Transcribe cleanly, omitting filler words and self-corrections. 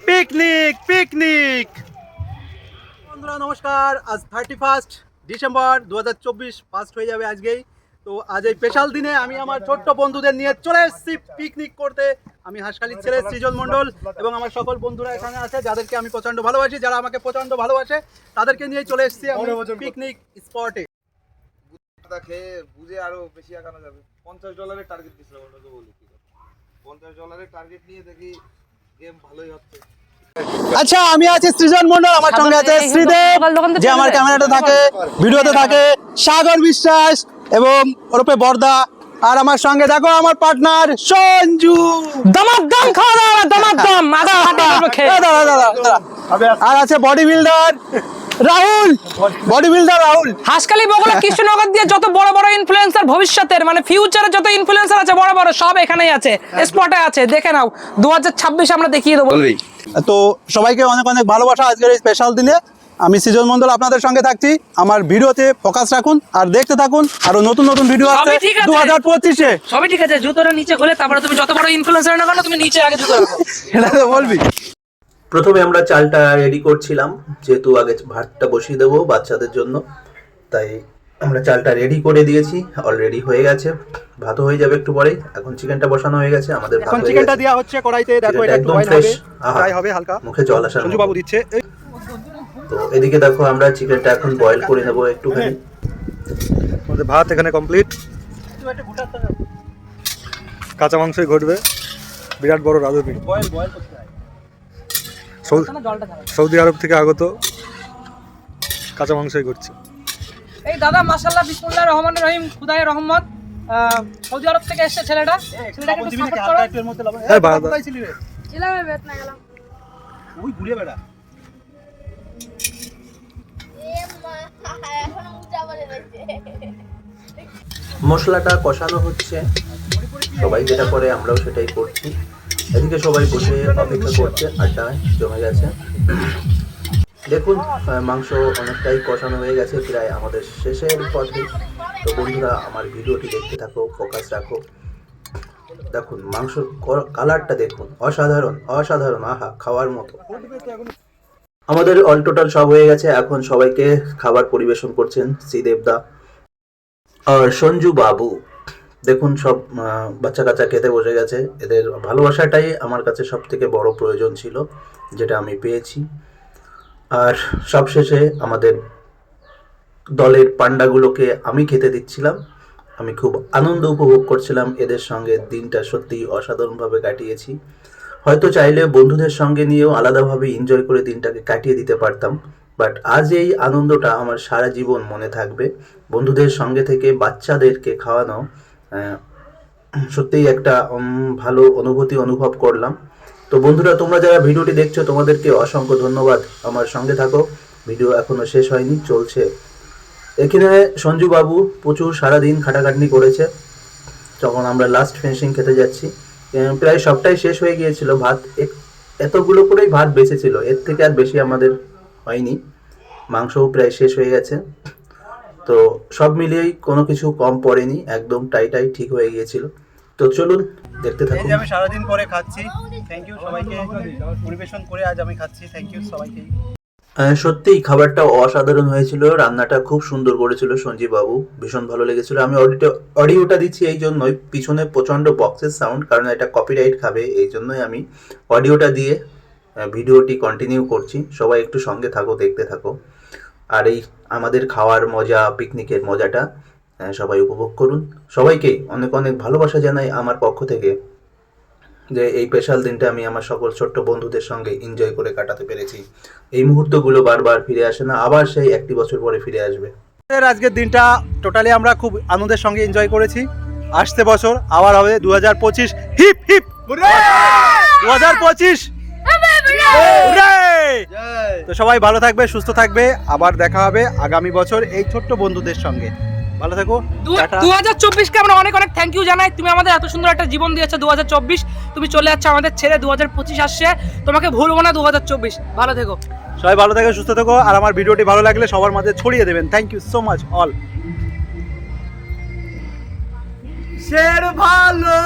Picnic picnic. বন্ধুরা নমস্কার, আজ 31 ডিসেম্বর 2024 ফার্স্ট হয়ে যাবে আজকেই। তো আজ এই স্পেশাল দিনে আমি আমার ছোট্ট বন্ধুদের নিয়ে চলে এসেছি পিকনিক করতে। আমি হাঁসখালির ছেলে সৃজন মণ্ডল এবং আমার সকল বন্ধুরা এখানে আছে যাদেরকে আমি প্রচণ্ড ভালোবাসি, যারা আমাকে প্রচণ্ড ভালোবাসে তাদেরকে নিয়ে চলে এসেছি আমি পিকনিক স্পটে। খেয়ে বুঝে আরো বেশি আগানো যাবে। $50 টার্গেট দিছিল, ওটাকে বলি কি $50 টার্গেট নিয়ে দেখি গেম ভালোই হচ্ছে। আচ্ছা, আমি আছি সৃজন মণ্ডল, আমার সঙ্গে আছে শ্রীদেব যে আমার ক্যামেরাতে থাকে, ভিডিওতে থাকে, সাগর বিশ্বাস এবং ওরপে বর্দা, আর আমার সঙ্গে দেখো আমার পার্টনার সঞ্জু। দমাদম খাওয়া দাওয়া, দমাদম আদা হাতে খেয়ে। আর আছে body builder Rahul, body builder Rahul. Hanskhali Bogura Krishnanagar দিয়ে যত বড় বড় ইনফ্লুয়েন্সার ভবিষ্যতের মানে ফিউচারে যত ইনফ্লুয়েন্সার আছে বড় বড় সব এখানেই আছে, স্পটে আছে, দেখে নাও। 2026 আমরা দেখিয়ে দেবো। তো সবাইকে অনেক অনেক ভালোবাসা আজকের এই স্পেশাল দিনে। আমি সৃজন মণ্ডল আপনাদের সঙ্গে থাকছি। আমার ভিডিওতে ফোকাস রাখুন আর দেখতে থাকুন, আরো নতুন নতুন ভিডিও আসছে 2025-এ। সবই ঠিক আছে, জুতোটা নিচে খুলে তারপরে তুমি যত বড় ইনফ্লুয়েন্সার না কেন তুমি নিচে আগে জুতো রাখো। এটা তো বলবি। প্রথমে আমরা চালটা রেডি করছিলাম, যেহেতু আগে ভাতটা বসিয়ে দেবো বাচ্চাদের জন্য, তাই আমরা চালটা রেডি করে দিয়েছি। অলরেডি হয়ে গেছে, ভাতও হয়ে যাবে একটু পরেই। এখন চিকেনটা বসানো হয়ে গেছে, আমাদের এখন চিকেনটা দেয়া হচ্ছে কড়াইতে। দেখো এটা একটু বয়েল হবে, ফ্রাই হবে হালকা, মুখে জল আসার সঞ্জু বাবু দিচ্ছে। তো এদিকে দেখো আমরা চিকেনটা এখন বয়েল করে নেবো একটুখানি। আমাদের ভাত এখানে কমপ্লিট, কাঁচা মাংসই ঘটবে। বিরাট বড় রাঁধুনি, বয়েল করতে হয়। সৌদি আরব থেকে আগত কাঁচা মাংসই ঘটছে। এই দাদা মাশাআল্লাহ বিসমিল্লাহির রহমানির রহিম, খুদায়ে রহমত। সৌদি আরব থেকে এসেছে ছেলেটাকে একটু সাপোর্ট করো। এর মধ্যে লবণ। এই বাবা কোথায় ছিলি রে? ছিলাম বেত না গেলাম। ওই ঘুরে বেড়া। এখন উজা বলে রয়েছে। মশলাটা কষানো হচ্ছে, সবাই যেটা করে আমরাও সেটাই করছি। এদিকে সবাই বসে অপেক্ষা করছে, আড্ডা জমে গেছে। দেখুন মাংস অনেকটাই কষানো হয়ে গেছে, প্রায় আমাদের শেষের পথে। তো বন্ধুরা আমার ভিডিওটি দেখতে থাকো, ফোকাস রাখো। দেখুন মাংসর কালারটা দেখুন, অসাধারণ অসাধারণ, আহা খাওয়ার মতো। আমাদের অল টোটাল সব হয়ে গেছে। এখন সবাইকে খাবার পরিবেশন করছেন শ্রীদেবদা আর সঞ্জু বাবু। দেখুন সব বাচ্চা কাচ্চা খেতে বসে গেছে। এদের ভালোবাসাটাই আমার কাছে সব থেকে বড় প্রয়োজন ছিল, যেটা আমি পেয়েছি। আর সবশেষে আমাদের দলের পান্ডাগুলোকে আমি খেতে দিচ্ছিলাম। আমি খুব আনন্দ উপভোগ করছিলাম এদের সঙ্গে। দিনটা সত্যি অসাধারণভাবে কাটিয়েছি। হয়তো চাইলে বন্ধুদের সঙ্গে নিয়েও আলাদাভাবে এনজয় করে দিনটাকে কাটিয়ে দিতে পারতাম, বাট আজ এই আনন্দটা আমার সারা জীবন মনে থাকবে। বন্ধুদের সঙ্গে থেকে বাচ্চাদেরকে খাওয়ানো সত্যিই একটা ভালো অনুভূতি অনুভব করলাম। তো বন্ধুরা তোমরা যারা ভিডিওটি দেখছো তোমাদেরকে অসংখ্য ধন্যবাদ। আমার সঙ্গে থাকো, ভিডিও এখনো শেষ হয়নি, চলছে। এখানে সঞ্জু বাবু প্রচুর সারাদিন খাটাখাটনি করেছে। যখন আমরা লাস্ট ফিনিশিং খেতে যাচ্ছি, প্রায় সবটাই শেষ হয়ে গিয়েছিল। ভাত এতগুলো করেই ভাত বেঁচেছিল, এর থেকে আর বেশি আমাদের হয়নি। মাংসও প্রায় শেষ হয়ে গেছে। তো সব মিলিয়েই কোনো কিছু কম পড়েনি, একদম টাই ঠিক হয়ে গিয়েছিল। তো চলুন দেখতে এই থাকুন। যে আমি সারাদিন পরে খাচ্ছি। থ্যাংক ইউ সবাইকে, পরিবেশন করে আজ আমি খাচ্ছি। থ্যাংক ইউ সবাইকে। সত্যিই খাবারটা অসাধারণ হয়েছিল, রান্নাটা খুব সুন্দর করেছিল সঞ্জীব বাবু, ভীষণ ভালো লেগেছিল। আমি অডিওটা দিচ্ছি এই জন্যই, পিছনে প্রচণ্ড বক্সের সাউন্ড, কারণ এটা কপিরাইট খাবে, এই জন্যই আমি অডিওটা দিয়ে ভিডিওটি কন্টিনিউ করছি। সবাই একটু সঙ্গে থাকো, দেখতে থাকো। আর এই আমাদের খাওয়ার মজা, পিকনিকের মজাটা সবাই উপভোগ করুন। সবাইকে অনেক অনেক ভালোবাসা জানাই আমার পক্ষ থেকে, যে এই স্পেশাল দিনটা আমি আমার সকল ছোট্ট বন্ধুদের সঙ্গে এনজয় করে কাটাতে পেরেছি। এই মুহূর্তগুলো বারবার ফিরে আসে না, আবার সেই 1 বছর পরে ফিরে আসবে। আজকের দিনটা টোটালি আমরা খুব আনন্দের সঙ্গে এনজয় করেছি। আসছে বছর আবার হবে 2025। Hip hip 2025। তো সবাই ভালো থাকবে, সুস্থ থাকবে। আবার দেখা হবে আগামী বছর এই ছোট্ট বন্ধুদের সঙ্গে। ভালো থাকো। 2024-কে আমরা অনেক অনেক থ্যাংক ইউ জানাই। তুমি আমাদের এত সুন্দর একটা জীবন দিয়েছো 2024। তুমি চলে যাচ্ছ আমাদের ছেড়ে, 2025 আসছে, তোমাকে ভুলবো না 2024। ভালো থেকো সবাই, ভালো থাকো, সুস্থ থাকো। আর আমার ভিডিওটি ভালো লাগলে সবার মাঝে ছড়িয়ে দেবেন। Thank you so much all. শের ভালো।